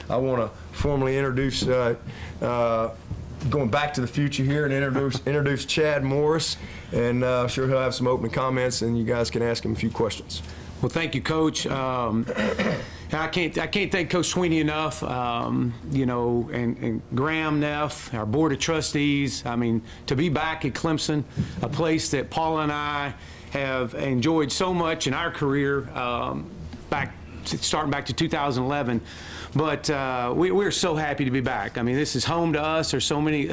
I want to formally introduce, going back to the future here, and introduce Chad Morris, and I'm sure he'll have some opening comments, and you guys can ask him a few questions. Well, thank you, Coach. I can't thank Coach Sweeney enough. You know, and Graham Neff, our board of trustees. I mean, to be back at Clemson, a place that Paula and I have enjoyed so much in our career, starting back to 2011. But we're so happy to be back. I mean, this is home to us. There's so many.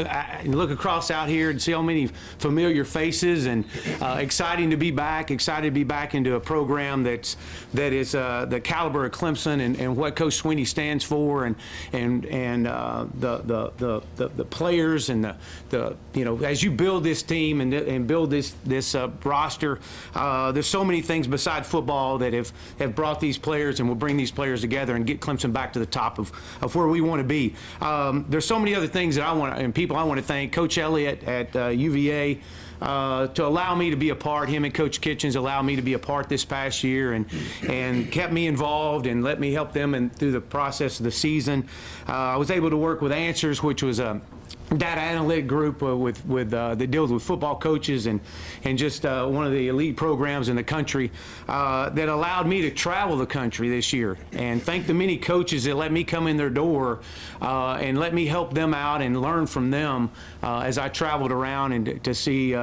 Look across out here and see how many familiar faces, and exciting to be back. Excited to be back into a program that is the caliber of Clemson and what Coach Sweeney stands for, and the players and the you know, as you build this team and build this roster, there's so many things besides football that have brought these players and will bring these players together and get Clemson back to the top of where we want to be. There's so many other things that I want to, and people I want to thank. Coach Elliott at UVA to allow me to be a part. Him and Coach Kitchens allowed me to be a part this past year, and kept me involved and let me help them through the process of the season. I was able to work with Answers, which was a data analytic group that deals with football coaches and just one of the elite programs in the country, that allowed me to travel the country this year, and thank the many coaches that let me come in their door and let me help them out and learn from them as I traveled around and to see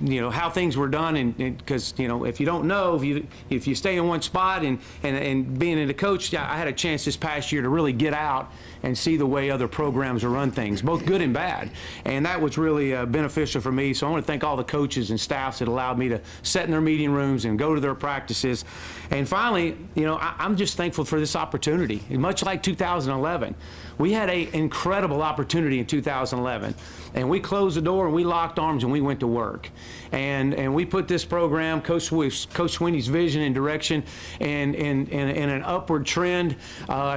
you know how things were done, and because you know if you don't know, if you stay in one spot and being a coach, I had a chance this past year to really get out and see the way other programs run things, both good and bad, and that was really beneficial for me. So I want to thank all the coaches and staffs that allowed me to sit in their meeting rooms and go to their practices. And finally, you know, I'm just thankful for this opportunity. Much like 2011, we had an incredible opportunity in 2011, and we closed the door and we locked arms and we went to work, and we put this program, Coach Sweeney's vision and direction, and an upward trend,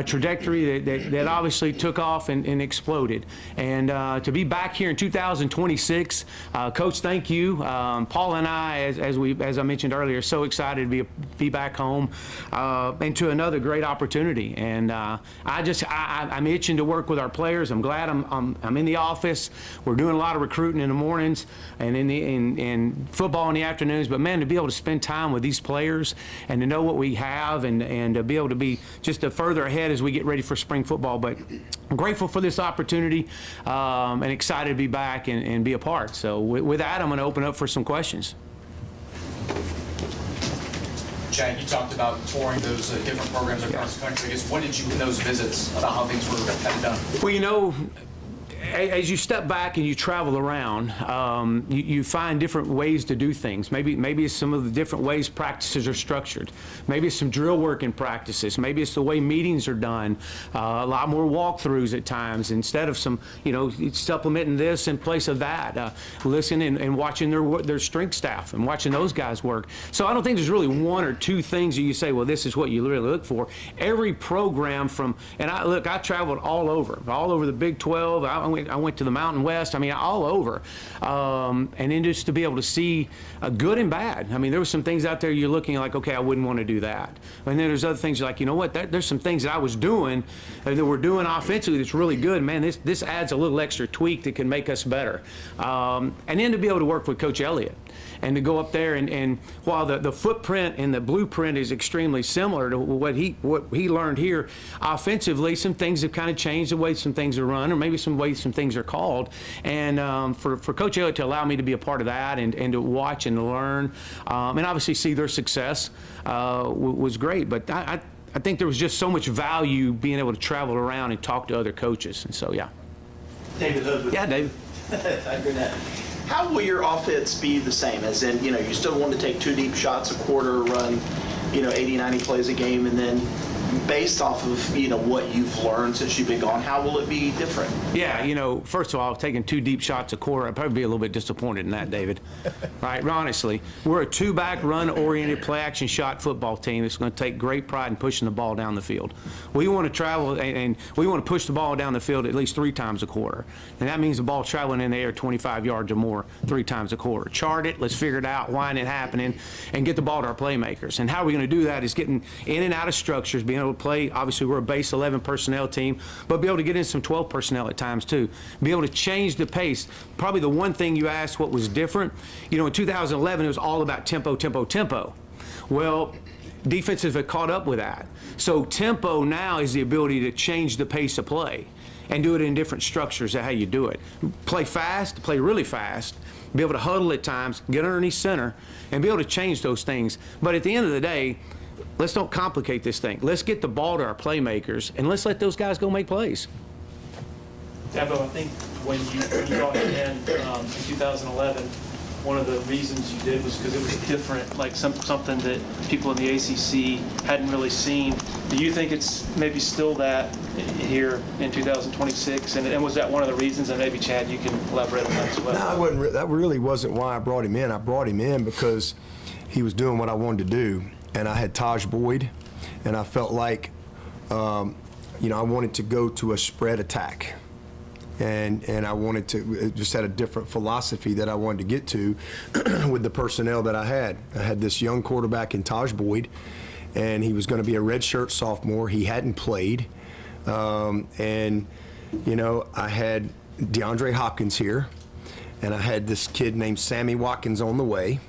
trajectory that obviously took off and exploded. And to be back here in 2026, Coach, thank you. Paul and I, as I mentioned earlier, so excited to be back home, and to another great opportunity. And I'm itching to work with our players. I'm glad I'm in the office. We're doing a lot of recruiting in the mornings and in football in the afternoons. But man, to be able to spend time with these players and to know what we have, and to be able to be just further ahead as we get ready for spring football. But I'm grateful for this opportunity, and excited to be back and be a part. So with that, I'm going to open up for some questions. Chad, you talked about touring those different programs across the country. I guess, what did you in those visits about how things were kind of done? Well, you know, as you step back and you travel around, you find different ways to do things. Maybe it's some of the different ways practices are structured. Maybe it's some drill work in practices. Maybe it's the way meetings are done. A lot more walkthroughs at times instead of some, you know, supplementing this in place of that. Listening and watching their strength staff and watching those guys work. So I don't think there's really one or two things that you say, well, this is what you really look for. Every program I traveled all over the Big 12. I went to the Mountain West. I mean, all over. And then just to be able to see good and bad. I mean, there were some things out there you're looking like, okay, I wouldn't want to do that. And then there's other things you're like, you know what, there's some things that I was doing that we're doing offensively that's really good. Man, this adds a little extra tweak that can make us better. And then to be able to work with Coach Elliott and to go up there and while the footprint and the blueprint is extremely similar to what he learned here, offensively, some things have kind of changed the way some things are run, or maybe some ways some things are called. And for Coach Elliott to allow me to be a part of that and to watch and learn, and obviously see their success was great. But I think there was just so much value being able to travel around and talk to other coaches. And so, yeah. David Hood. Yeah, David. How will your offense be the same? As in, you know, you still want to take 2 deep shots a quarter, run, you know, 80, 90 plays a game, and then based off of, you know, what you've learned since you've been gone, how will it be different? Yeah, you know, first of all, taking 2 deep shots a quarter, I'd probably be a little bit disappointed in that, David. Right, honestly. We're a 2-back run-oriented play-action shot football team that's going to take great pride in pushing the ball down the field. We want to travel and we want to push the ball down the field at least 3 times a quarter. And that means the ball traveling in the air 25 yards or more 3 times a quarter. Chart it, let's figure it out, why it happening, and get the ball to our playmakers. And how we're going to do that is getting in and out of structures, being personnel to play. Obviously, we're a base 11 personnel team, but be able to get in some 12 personnel at times too. Be able to change the pace. Probably the one thing you asked what was different, you know, in 2011, it was all about tempo, tempo, tempo. Well, defenses have caught up with that. So tempo now is the ability to change the pace of play and do it in different structures. That's how you do it. Play fast, play really fast, be able to huddle at times, get underneath center, and be able to change those things. But at the end of the day, let's don't complicate this thing. Let's get the ball to our playmakers, and let's let those guys go make plays. Dabo, I think when you brought him in 2011, one of the reasons you did was because it was different, like something that people in the ACC hadn't really seen. Do you think it's maybe still that here in 2026? And was that one of the reasons? And maybe, Chad, you can elaborate on that as well. No, that really wasn't why I brought him in. I brought him in because he was doing what I wanted to do. And I had Taj Boyd, and I felt like, I wanted to go to a spread attack. And I wanted to, just had a different philosophy that I wanted to get to with the personnel that I had. I had this young quarterback in Taj Boyd, and he was going to be a redshirt sophomore. He hadn't played. I had DeAndre Hopkins here, and I had this kid named Sammy Watkins on the way.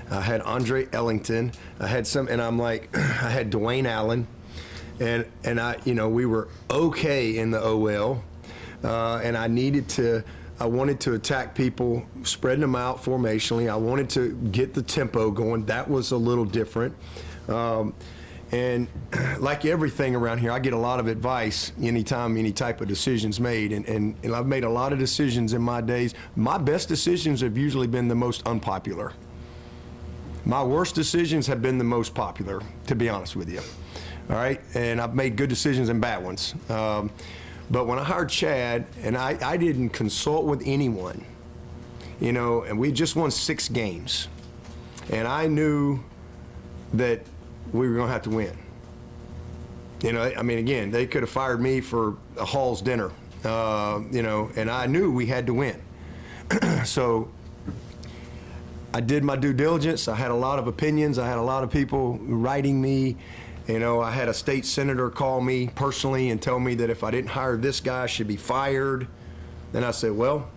I had Andre Ellington. I had I had Dwayne Allen, and we were okay in the OL. And I wanted to attack people, spreading them out formationally. I wanted to get the tempo going. That was a little different. And like everything around here, I get a lot of advice anytime any type of decision's made. And I've made a lot of decisions in my days. My best decisions have usually been the most unpopular. My worst decisions have been the most popular, to be honest with you. All right? And I've made good decisions and bad ones. But when I hired Chad, and I didn't consult with anyone, and we just won 6 games. And I knew that we were going to have to win. Again, they could have fired me for a Hall's dinner, and I knew we had to win. So I did my due diligence. I had a lot of opinions. I had a lot of people writing me. I had a state senator call me personally and tell me that if I didn't hire this guy, I should be fired. Then I said, well,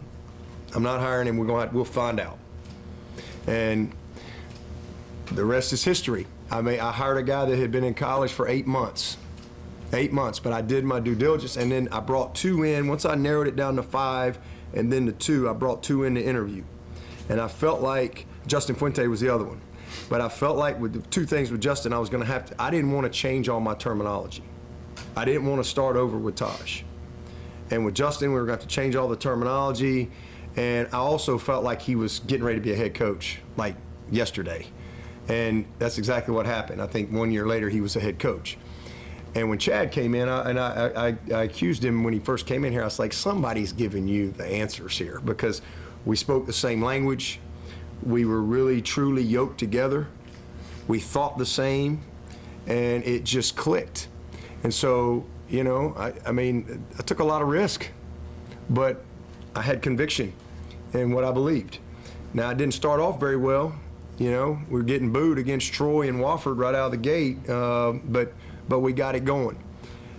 I'm not hiring him. We'll find out. And the rest is history. I hired a guy that had been in college for 8 months. 8 months, but I did my due diligence, and then I brought 2 in. Once I narrowed it down to 5 and then to 2, I brought 2 in to interview. And I felt like Justin Fuente was the other one. But I felt like with the 2 things with Justin, I didn't want to change all my terminology. I didn't want to start over with Taj. And with Justin, we were going to have to change all the terminology. And I also felt like he was getting ready to be a head coach, like yesterday. And that's exactly what happened. I think 1 year later, he was a head coach. And when Chad came in, I accused him when he first came in here. I was like, somebody's giving you the answers here, because we spoke the same language. We were really, truly yoked together. We thought the same, and it just clicked. And so, I took a lot of risk, but I had conviction in what I believed. Now, I didn't start off very well. We were getting booed against Troy and Wofford right out of the gate, but we got it going.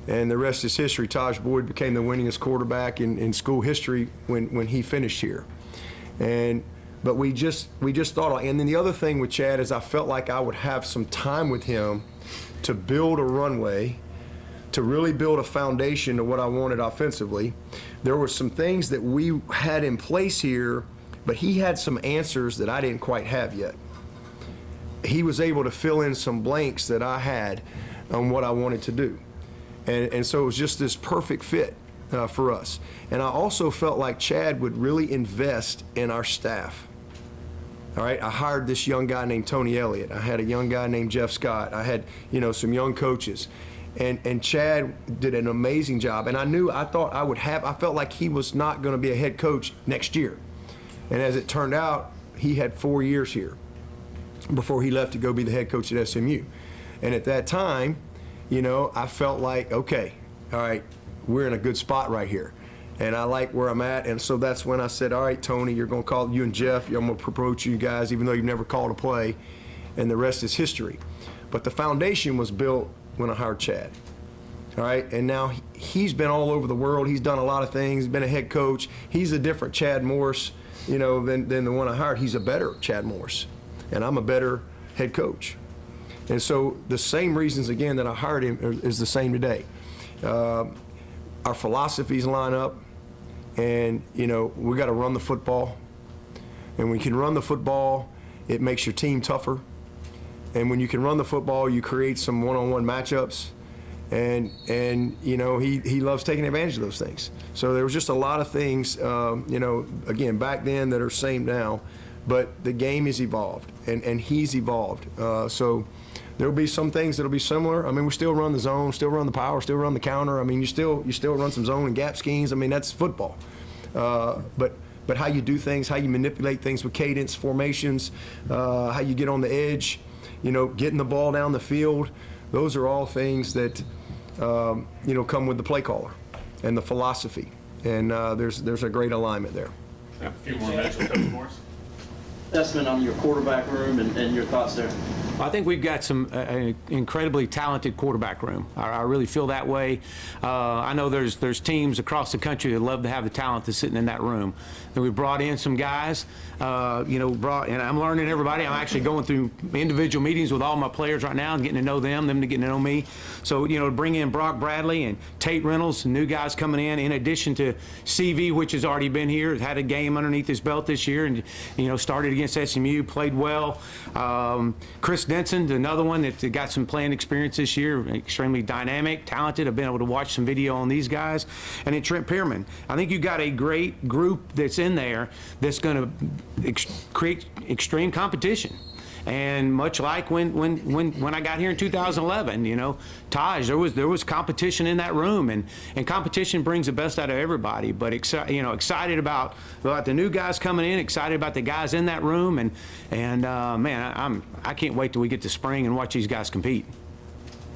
And the rest is history. Taj Boyd became the winningest quarterback in school history when he finished here. But we just thought, and then the other thing with Chad is I felt like I would have some time with him to build a runway, to really build a foundation to what I wanted offensively. There were some things that we had in place here, but he had some answers that I didn't quite have yet. He was able to fill in some blanks that I had on what I wanted to do. And so it was just this perfect fit for us. And I also felt like Chad would really invest in our staff. All right, I hired this young guy named Tony Elliott. I had a young guy named Jeff Scott. I had, some young coaches. And Chad did an amazing job. And I felt like he was not going to be a head coach next year. And as it turned out, he had 4 years here before he left to go be the head coach at SMU. And at that time, I felt like, okay, all right, we're in a good spot right here. And I like where I'm at. And so that's when I said, all right, Tony, you're going to call you and Jeff. I'm going to approach you guys, even though you've never called a play. And the rest is history. But the foundation was built when I hired Chad. All right, and now he's been all over the world. He's done a lot of things. He's been a head coach. He's a different Chad Morris, you know, than the one I hired. He's a better Chad Morris, and I'm a better head coach. And so the same reasons, again, that I hired him is the same today. Our philosophies line up, and, you know, we got to run the football. And when you can run the football, it makes your team tougher. And when you can run the football, you create some one-on-one matchups. And you know, he loves taking advantage of those things. So there was just a lot of things, you know, again, back then that are same now, but the game has evolved, and he's evolved. So there'll be some things that'll be similar. I mean, we still run the zone, still run the power, still run the counter. I mean, you still run some zone and gap schemes. I mean, that's football. But how you do things, how you manipulate things with cadence, formations, how you get on the edge, you know, getting the ball down the field, those are all things that, you know, come with the play caller and the philosophy. And there's a great alignment there. A few more minutes with Coach Morris. Assessment on your quarterback room and your thoughts there. I think we've got some incredibly talented quarterback room. I really feel that way. I know there's teams across the country that love to have the talent that's sitting in that room. And we brought in some guys, you know, and I'm learning everybody. I'm actually going through individual meetings with all my players right now and getting to know them to getting to know me. So, you know, to bring in Brock Bradley and Tate Reynolds, new guys coming in addition to CV, which has already been here, had a game underneath his belt this year and, you know, started against SMU, played well. Chris Denson, another one that got some playing experience this year, extremely dynamic, talented. I've been able to watch some video on these guys. And then Trent Pearman. I think you've got a great group that's in there that's going to create extreme competition. And much like when I got here in 2011, you know, Taj, there was competition in that room, and competition brings the best out of everybody. But excited about the new guys coming in, excited about the guys in that room, and man, I can't wait till we get to spring and watch these guys compete.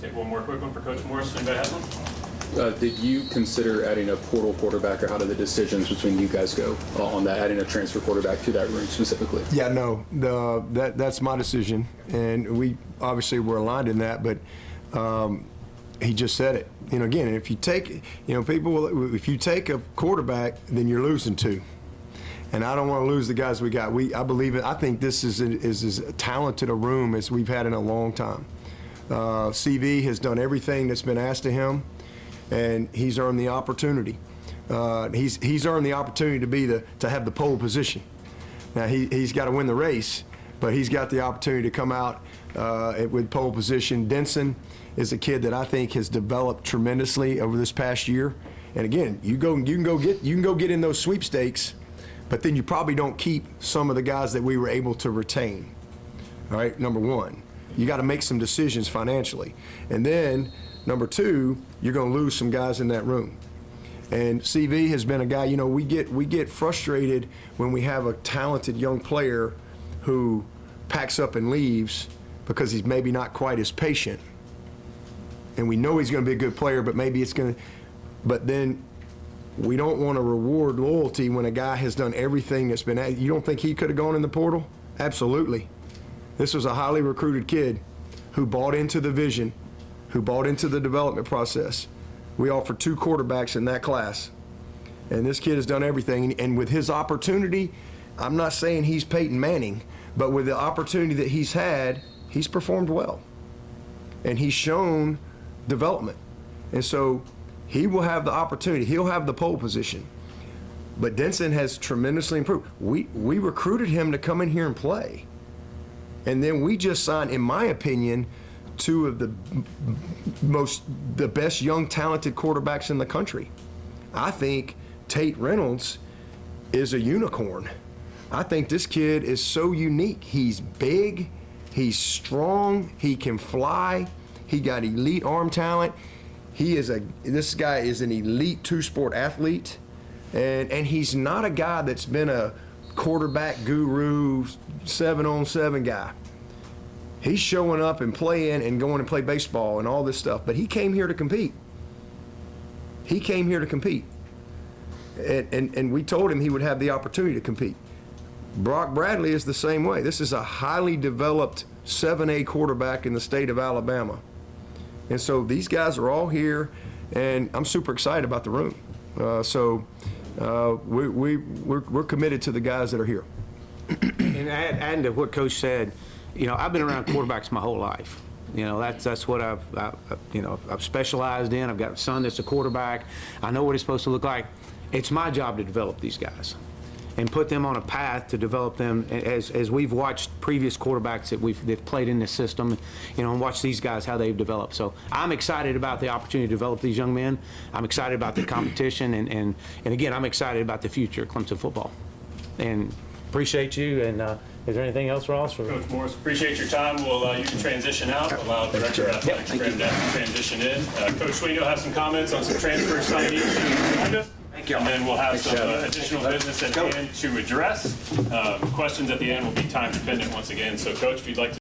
Take one more quick one for Coach Morris. Anybody has one? Did you consider adding a portal quarterback, or how did the decisions between you guys go on that, adding a transfer quarterback to that room specifically? Yeah, no, that's my decision, and we obviously were aligned in that, but he just said it. You know, again, if you take, you know, if you take a quarterback, then you're losing two. And I don't want to lose the guys we got. I think this is as talented a room as we've had in a long time. CV has done everything that's been asked of him, and he's earned the opportunity. He's earned the opportunity to have the pole position. Now he's got to win the race, but he's got the opportunity to come out with pole position. Denson is a kid that I think has developed tremendously over this past year. And again, you can go get in those sweepstakes, but then you probably don't keep some of the guys that we were able to retain. All right, number one, you got to make some decisions financially, and then number two, you're going to lose some guys in that room. And CV has been a guy, you know, we get frustrated when we have a talented young player who packs up and leaves because he's maybe not quite as patient. And we know he's going to be a good player, but maybe it's going to, but then we don't want to reward loyalty when a guy has done everything that's been, you don't think he could have gone in the portal? Absolutely. This was a highly recruited kid who bought into the vision, who bought into the development process. We offered 2 quarterbacks in that class, and this kid has done everything. And with his opportunity, I'm not saying he's Peyton Manning, but with the opportunity that he's had, he's performed well, and he's shown development. And so he will have the opportunity. He'll have the pole position. But Denson has tremendously improved. We recruited him to come in here and play, and then we just signed, in my opinion, 2 of the best young talented quarterbacks in the country. I think Tate Reynolds is a unicorn. I think this kid is so unique. He's big, he's strong, he can fly, he got elite arm talent. This guy is an elite 2-sport athlete, and he's not a guy that's been a quarterback guru, 7-on-7 guy. He's showing up and playing and going and play baseball and all this stuff, but he came here to compete. He came here to compete. And we told him he would have the opportunity to compete. Brock Bradley is the same way. This is a highly developed 7A quarterback in the state of Alabama. And so these guys are all here, and I'm super excited about the room. We're committed to the guys that are here. And adding to what Coach said, I've been around quarterbacks my whole life. That's what I've specialized in. I've got a son that's a quarterback. I know what it's supposed to look like. It's my job to develop these guys and put them on a path to develop them as we've watched previous quarterbacks that they've played in this system, and watch these guys how they've developed. So I'm excited about the opportunity to develop these young men. I'm excited about the competition, and again, I'm excited about the future of Clemson football. And appreciate you. And is there anything else, Ross? Coach Morris, appreciate your time. You can transition out, allow Director of Athletics Brandon to transition in. Coach Sweeney will have some comments on some transfer signees behind us. And then we'll have some additional business at the end to address. Questions at the end will be time dependent once again. So, Coach, if you'd like to